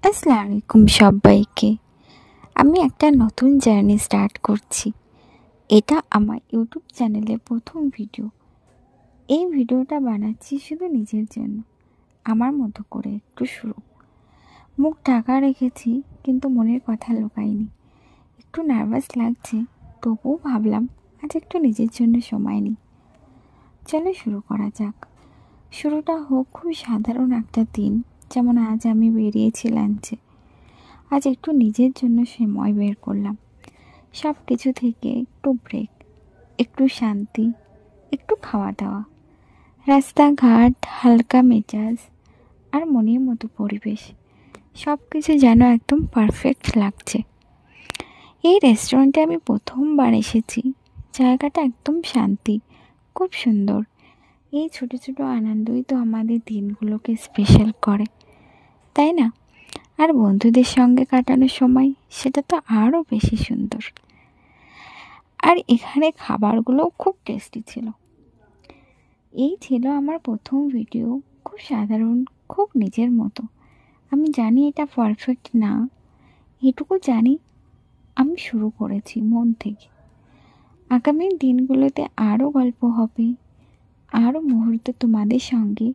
আসসালামু আলাইকুম সবাইকে। আমি একটা নতুন জার্নি স্টার্ট করছি। এটা আমার ইউটিউব চ্যানেলের প্রথম ভিডিও। এই ভিডিওটা বানাচ্ছি শুধু নিজের জন্য, আমার মতো করে একটু শুরু। মুখ ঢাকা রেখেছি কিন্তু মনের কথা লুকাইনি। একটু নার্ভাস লাগছে, তবুও ভাবলাম আজ একটু নিজের জন্য সময় নিই। চলো শুরু করা যাক। শুরুটা হোক খুব সাধারণ একটা দিন, যেমন আজ আমি বেরিয়েছি লাঞ্চে। আজ একটু নিজের জন্য সময় বের করলাম। সব কিছু থেকে একটু ব্রেক, একটু শান্তি, একটু খাওয়া দাওয়া, রাস্তাঘাট, হালকা মেজাজ আর মনের মতো পরিবেশ, সব কিছু যেন একদম পারফেক্ট লাগছে। এই রেস্টুরেন্টে আমি প্রথমবার এসেছি। জায়গাটা একদম শান্তি, খুব সুন্দর। এই ছোট ছোট আনন্দই তো আমাদের দিনগুলোকে স্পেশাল করে, তাই না? আর বন্ধুদের সঙ্গে কাটানোর সময় সেটা তো আরও বেশি সুন্দর। আর এখানে খাবারগুলোও খুব টেস্টি ছিল। এই ছিল আমার প্রথম ভিডিও, খুব সাধারণ, খুব নিজের মতো। আমি জানি এটা পারফেক্ট না, এটুকু জানি আমি শুরু করেছি মন থেকে। আগামী দিনগুলোতে আরও গল্প হবে, আরও মুহূর্ত তোমাদের সঙ্গে